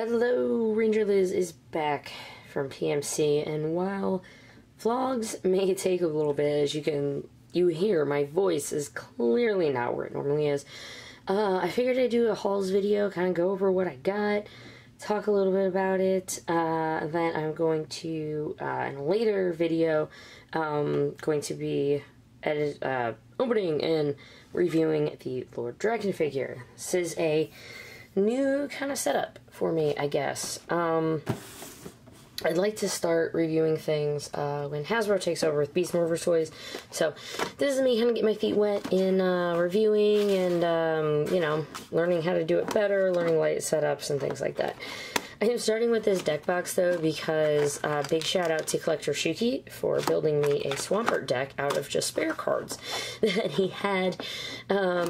Hello, Ranger Liz is back from PMC, and while vlogs may take a little bit, as you hear, my voice is clearly not where it normally is. I figured I'd do a hauls video, kind of go over what I got, talk a little bit about it. Then I'm going to, in a later video, going to be opening and reviewing the Lord Drakkon figure. This is a new kind of setup for me, I guess. I'd like to start reviewing things when Hasbro takes over with Beast Morphers toys. So this is me kind of get my feet wet in reviewing and, you know, learning how to do it better, learning light setups and things like that. I am starting with this deck box, though, because big shout out to Collector Shuki for building me a Swampert deck out of just spare cards that he had.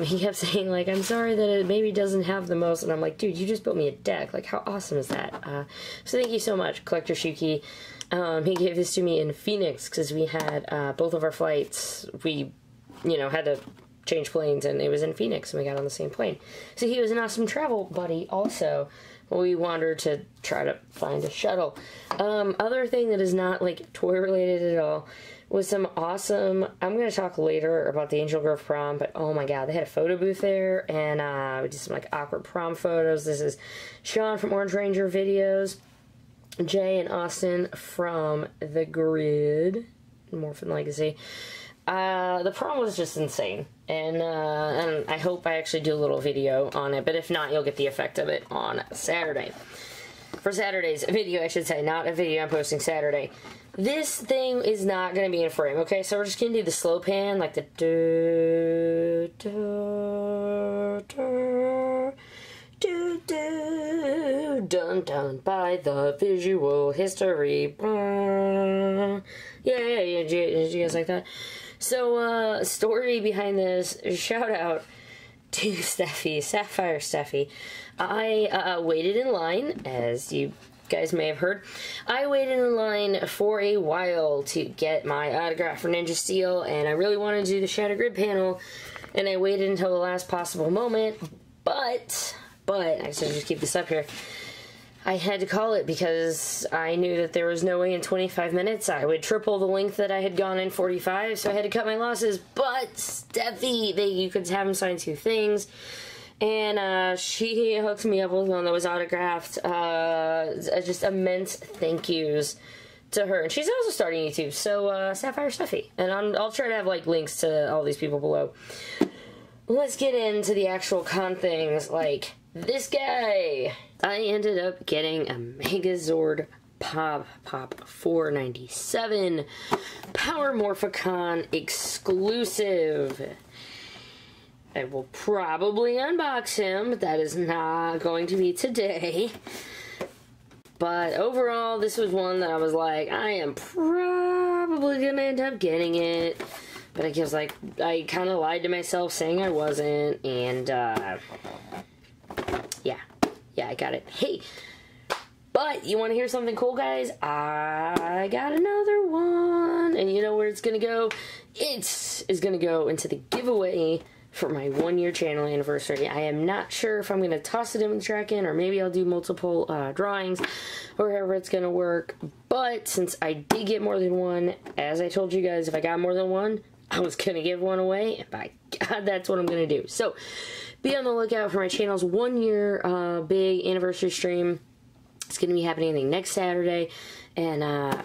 He kept saying, like, I'm sorry that it maybe doesn't have the most, and I'm like, dude, you just built me a deck. Like, how awesome is that? So thank you so much, Collector Shuki. He gave this to me in Phoenix, because we had both of our flights, we, you know, had to change planes, and it was in Phoenix, and we got on the same plane. So he was an awesome travel buddy, also. We wandered to try to find a shuttle. Other thing that is not, like, toy-related at all was some awesome... I'm going to talk later about the Angel Grove prom, but oh my god, they had a photo booth there, and we did some, like, awkward prom photos. This is Sean from Orange Ranger Videos, Jay and Austin from The Grid, Morphin Legacy. The prom was just insane, and I hope I actually do a little video on it, but if not, you'll get the effect of it on Saturday. For Saturday's video, I should say, not a video I'm posting Saturday. This thing is not going to be in frame, okay? So we're just going to do the slow pan, like the dun dun by the visual history. Yeah, did you guys like that? So, story behind this, shout out to Stephy, Sapphire Stephy. I waited in line, as you guys may have heard. I waited in line for a while to get my autograph for Ninja Steel, and I really wanted to do the Shadow Grid panel, and I waited until the last possible moment, but, I should just keep this up here. I had to call it because I knew that there was no way in 25 minutes I would triple the length that I had gone in 45, so I had to cut my losses. But Steffi, you could have him sign 2 things, and she hooked me up with one that was autographed. Just immense thank yous to her, and she's also starting YouTube. So Sapphire Steffi, and I'll try to have like links to all these people below. Let's get into the actual con things, like this guy. I ended up getting a Megazord Pop 497 Power Morphicon exclusive. I will probably unbox him, but that is not going to be today. But overall, this was one that I was like, I am probably going to end up getting it. But I was like, I kind of lied to myself saying I wasn't, and yeah, I got it. Hey, but you want to hear something cool, guys? I got another one, and you know where it's gonna go? It is gonna go into the giveaway for my 1-year channel anniversary. I am not sure if I'm gonna toss it in with Drakkon, or maybe I'll do multiple drawings, or however it's gonna work. But since I did get more than one, as I told you guys, if I got more than one, I was gonna give one away, and by God, that's what I'm gonna do. So be on the lookout for my channel's 1-year big anniversary stream. It's going to be happening next Saturday, and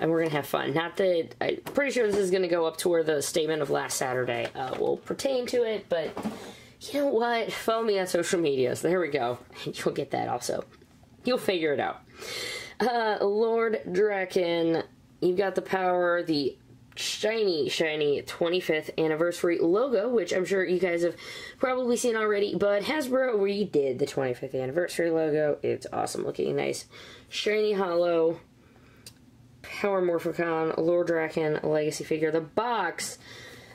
we're going to have fun. Not that, I'm pretty sure this is going to go up to where the statement of last Saturday will pertain to it, but you know what? Follow me on social media, so there we go. You'll get that also. You'll figure it out. Lord Drakkon, you've got the power, the shiny 25th anniversary logo, which I'm sure you guys have probably seen already, but Hasbro redid the 25th anniversary logo. It's awesome looking, nice shiny hollow Power Morphicon Lord Drakkon legacy figure. The box,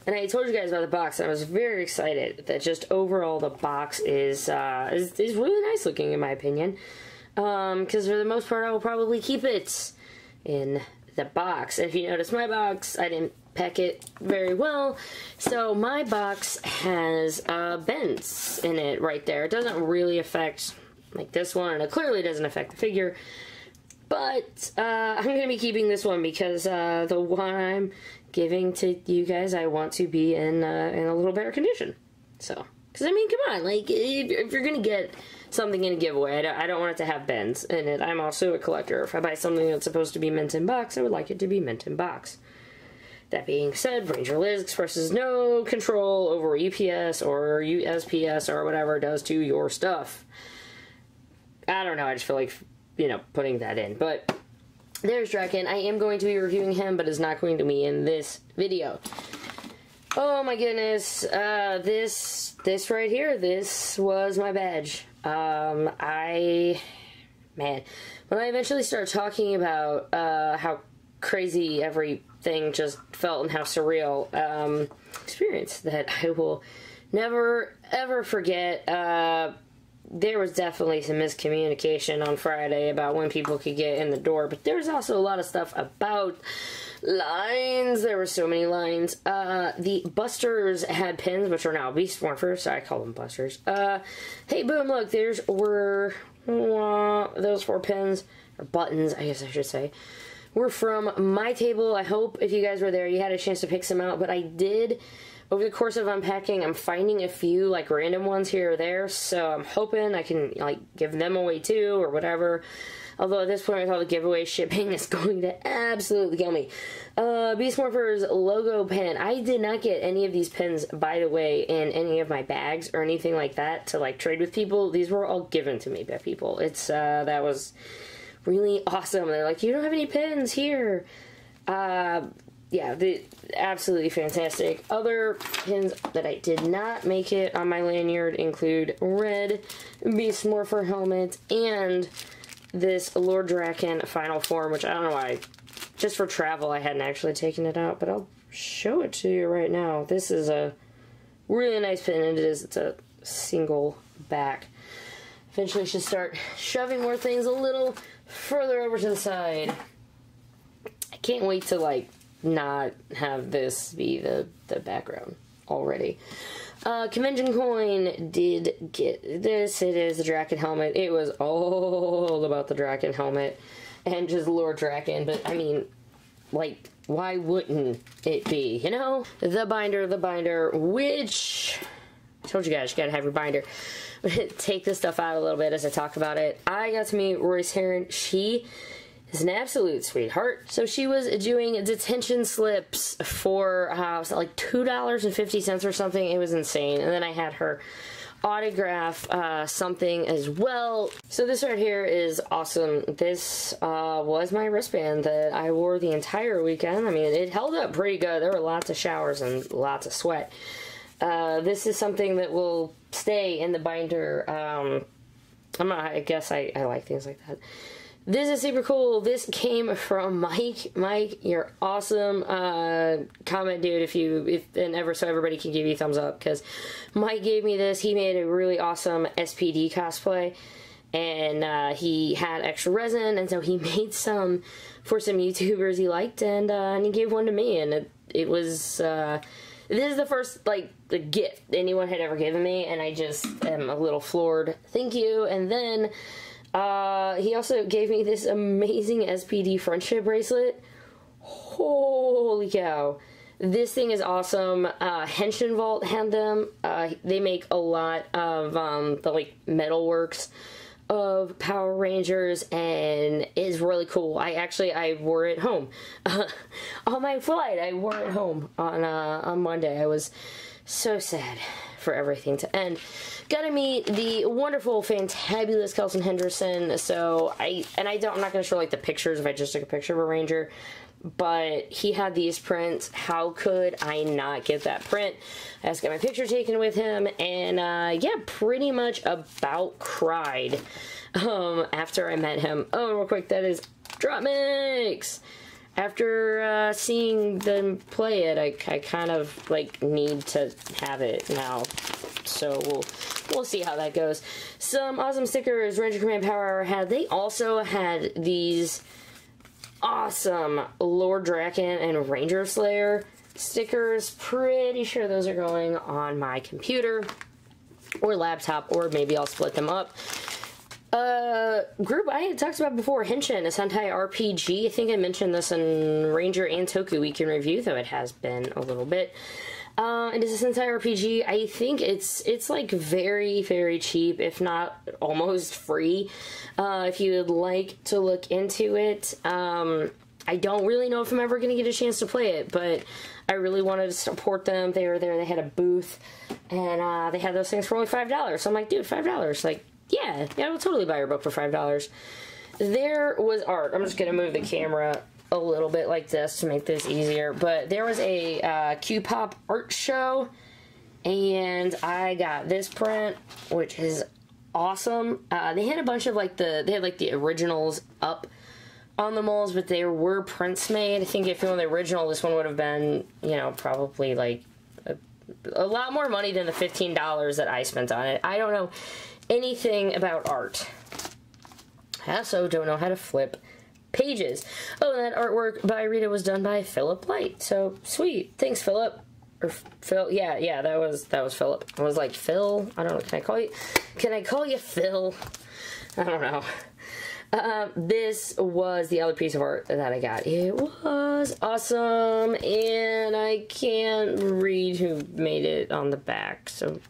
and I told you guys about the box, and I was very excited that just overall the box is really nice looking in my opinion, because for the most part I will probably keep it in the box. If you notice my box, I didn't pack it very well, so my box has bends in it right there. It doesn't really affect like this one, and it clearly doesn't affect the figure. But I'm going to be keeping this one because the one I'm giving to you guys, I want to be in a little better condition. So, because I mean, come on, like, if you're going to get something in a giveaway, I don't want it to have bends in it. I'm also a collector. If I buy something that's supposed to be mint in box, I would like it to be mint in box. That being said, Ranger Liz expresses no control over UPS or USPS or whatever it does to your stuff. I don't know, I just feel like, you know, putting that in. But there's Drakkon. I am going to be reviewing him, but it's not going to be in this video. Oh my goodness, this right here, this was my badge. Man, when I eventually started talking about how crazy everything just felt and how surreal, experience that I will never ever forget. There was definitely some miscommunication on Friday about when people could get in the door, but there's also a lot of stuff about lines. There were so many lines. The Busters had pins, which are now Beast Morphers, so I call them Busters. Hey, boom, look, those 4 pins, or buttons, I guess I should say, were from my table. I hope if you guys were there, you had a chance to pick some out, but I did. Over the course of unpacking, I'm finding a few, like, random ones here or there, so I'm hoping I can, like, give them away too, or whatever. Although at this point, with all the giveaway shipping, it's going to absolutely kill me. Beast Morphers logo pin. I did not get any of these pins, by the way, in any of my bags or anything like that to, like, trade with people. These were all given to me by people. It's, that was really awesome. They're like, you don't have any pins here. Yeah, absolutely fantastic. Other pins that I did not make it on my lanyard include red Beast Morpher helmet and this Lord Drakkon final form, which I don't know why, just for travel I hadn't actually taken it out, but I'll show it to you right now. This is a really nice pin, and it's a single back. Eventually should start shoving more things a little further over to the side. I can't wait to, like, not have this be the background already. Convention Coin did get this. It is the Drakkon helmet. It was all about the Drakkon helmet and just Lord Drakkon, but I mean, like, why wouldn't it be, you know? The binder, which I told you guys, you gotta have your binder. Take this stuff out a little bit as I talk about it. I got to meet Royce Heron. She is an absolute sweetheart. So she was doing detention slips for like $2.50 or something. It was insane. And then I had her autograph something as well. So this right here is awesome. This was my wristband that I wore the entire weekend. I mean, it held up pretty good. There were lots of showers and lots of sweat. This is something that will stay in the binder. I guess I like things like that. This is super cool. This came from Mike. Mike, you're awesome. Comment, dude, and ever so everybody can give you a thumbs up, because Mike gave me this. He made a really awesome SPD cosplay, and he had extra resin, and so he made some for some YouTubers he liked, and he gave one to me, and it was, this is the first, like, the gift anyone had ever given me, and I just am a little floored. Thank you. And then he also gave me this amazing SPD friendship bracelet. Holy cow. This thing is awesome. Henshin Vault had them. They make a lot of the, like, metalworks of Power Rangers, and it's really cool. I wore it home. On my flight, I wore it home on Monday. I was so sad for everything to end. Got to meet the wonderful, fantabulous Kelson Henderson. So I'm not going to show, like, the pictures if I just took a picture of a Ranger, but he had these prints. How could I not get that print? I just got my picture taken with him, and yeah, pretty much about cried after I met him. Oh, real quick, that is Drop Mix. After seeing them play it, I kind of, like, need to have it now. So we'll see how that goes. Some awesome stickers Ranger Command Power Hour had. They also had these awesome Lord Drakkon and Ranger Slayer stickers. Pretty sure those are going on my computer or laptop, or maybe I'll split them up. Group I had talked about before, Henshin, a Sentai RPG. I think I mentioned this in Ranger and Toku Week in Review, though it has been a little bit. It is a Sentai RPG. I think it's like very, very cheap, if not almost free. If you would like to look into it. I don't really know if I'm ever going to get a chance to play it, but I really wanted to support them. They were there, they had a booth, and they had those things for only $5. So I'm like, dude, $5. Like, yeah, I'll totally buy your book for $5. There was art. I'm just going to move the camera a little bit like this to make this easier. But there was a Q-Pop art show, and I got this print, which is awesome. They had a bunch of like the originals up on the molds, but there were prints made. I think if you want the original, this one would have been, you know, probably like a lot more money than the $15 that I spent on it. I don't know anything about art. I also don't know how to flip pages. Oh, and that artwork by Rita was done by Philip Light. So sweet. Thanks, Philip. Or Phil. Yeah, that was Philip. I was like, Phil? I don't know. Can I call you Phil? I don't know. This was the other piece of art that I got. It was awesome, and I can't read who made it on the back, so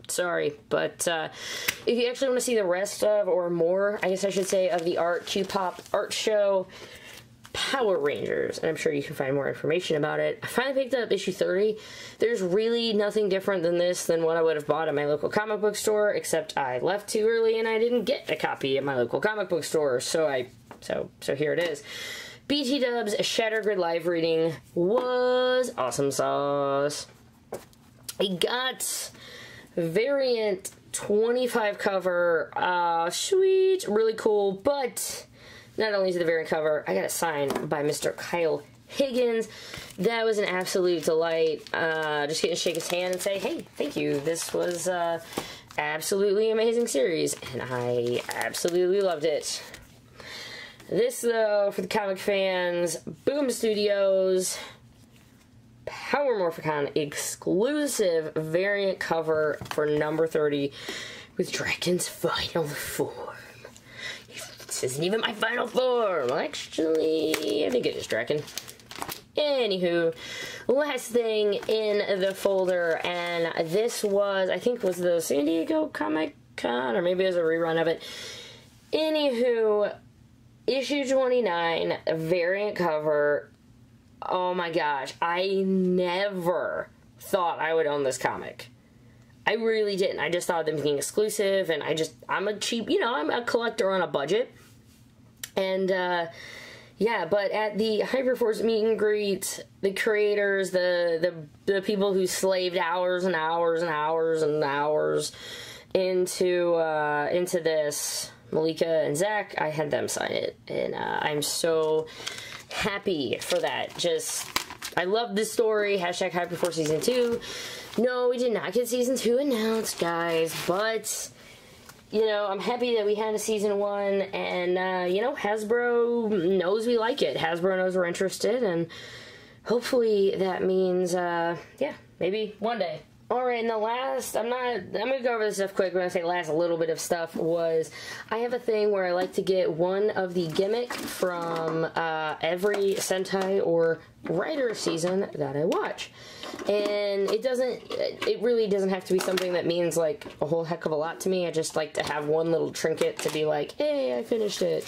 sorry. But if you actually want to see the rest of, or more, I guess I should say, of the art, Q-Pop art show, Power Rangers, and I'm sure you can find more information about it. I finally picked up issue 30. There's really nothing different than this than what I would have bought at my local comic book store, except I left too early and I didn't get a copy at my local comic book store, so here it is. BT Dub's Shatter Grid live reading was awesome sauce. I got variant 25 cover, sweet, really cool, but not only is it the variant cover, I got it signed by Mr. Kyle Higgins. That was an absolute delight. Just getting to shake his hand and say, hey, thank you. This was absolutely amazing series, and I absolutely loved it. This, though, for the comic fans, Boom Studios Power Morphicon exclusive variant cover for number 30 with Drakkon's final form. This isn't even my final form. Actually, I think it is Drakkon. Anywho, last thing in the folder, and this was, I think, was the San Diego Comic Con, or maybe it was a rerun of it. Anywho, issue 29, variant cover. Oh my gosh, I never thought I would own this comic. I really didn't. I just thought of them being exclusive, and I'm a cheap, I'm a collector on a budget. And, yeah, but at the Hyperforce meet and greet, the creators, the people who slaved hours and hours and hours and hours into this, Malika and Zach, I had them sign it, and I'm so happy for that. I love this story. Hashtag Hyperforce Season 2. No, we did not get Season 2 announced, guys, but I'm happy that we had a Season 1, and, Hasbro knows we like it. Hasbro knows we're interested, and hopefully that means, maybe one day. Alright, and the last, I'm going to go over this stuff quick. When I say last little bit of stuff was, I have a thing where I like to get one of the gimmick from every Sentai or writer season that I watch. And it really doesn't have to be something that means like a whole heck of a lot to me. I just like to have one little trinket to be like, hey, I finished it.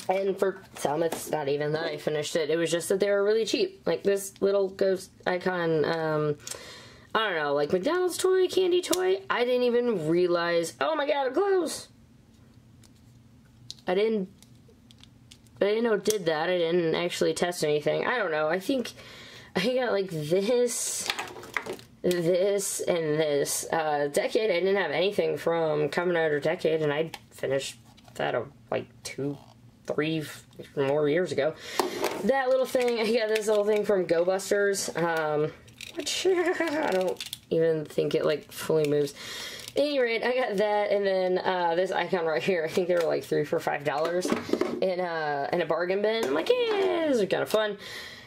And for some, it's not even that I finished it. It was just that they were really cheap. Like this little ghost icon, I don't know, like McDonald's toy, candy toy. I didn't even realize, oh my god, it glows. I didn't know it did that. I didn't actually test anything. I don't know. I think I got like this, and this. Decade, I didn't have anything from Kamen Rider Decade, and I finished that like 3 more years ago. That little thing, I got this little thing from Go Busters, which I don't even think it like fully moves. At any rate, I got that, and then this icon right here. I think they were like $3 for $5 in a bargain bin. I'm like, yeah, this is kind of fun.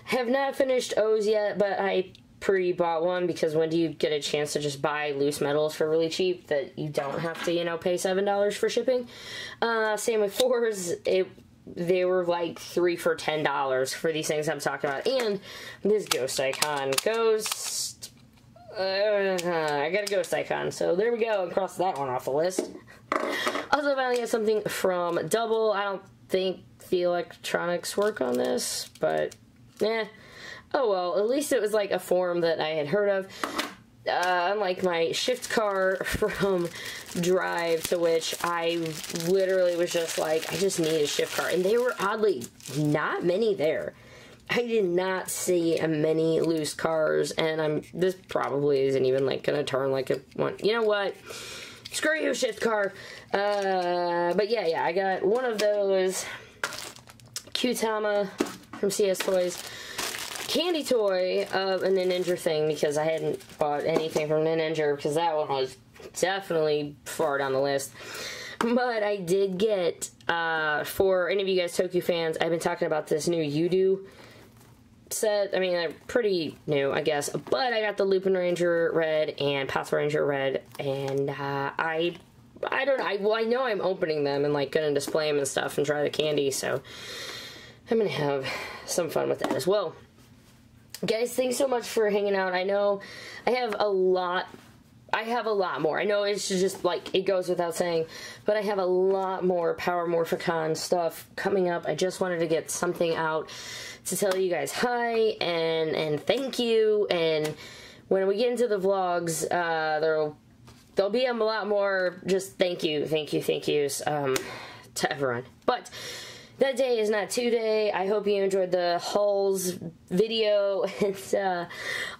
Have not finished O's yet, but I pre-bought one, because when do you get a chance to just buy loose metals for really cheap that you don't have to, you know, pay $7 for shipping? Same with 4s. They were like 3 for $10 for these things I'm talking about. And this Ghost Icon. I got a Ghost Icon, so there we go. I crossed that one off the list. Also, finally got something from Double. I don't think the electronics work on this, but oh well, at least it was like a form that I had heard of. Unlike my shift car from Drive, to which I literally was just like, I just need a shift car. And there were oddly not many there. I did not see many loose cars, and this probably isn't even like gonna turn like a one. You know what? Screw you, shift car. But yeah, I got one of those. Qtama from CS Toys. Candy toy of a Ninja thing, because I hadn't bought anything from Ninja, because that one was definitely far down the list. But I did get, for any of you guys Toku fans, I've been talking about this new Yudu set. I mean, they're pretty new, I guess. But I got the Lupin Ranger Red and Pathfinder Ranger Red, and I know I'm opening them and like gonna display them and stuff and try the candy, so I'm gonna have some fun with that as well. Guys, thanks so much for hanging out. I know I have a lot more. I know it's just like, it goes without saying, but I have a lot more Power Morphicon stuff coming up. I just wanted to get something out to tell you guys hi and thank you. And when we get into the vlogs, there'll be a lot more just thank yous to everyone. But that day is not today. I hope you enjoyed the hauls video.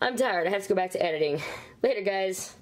I'm tired. I have to go back to editing. Later, guys.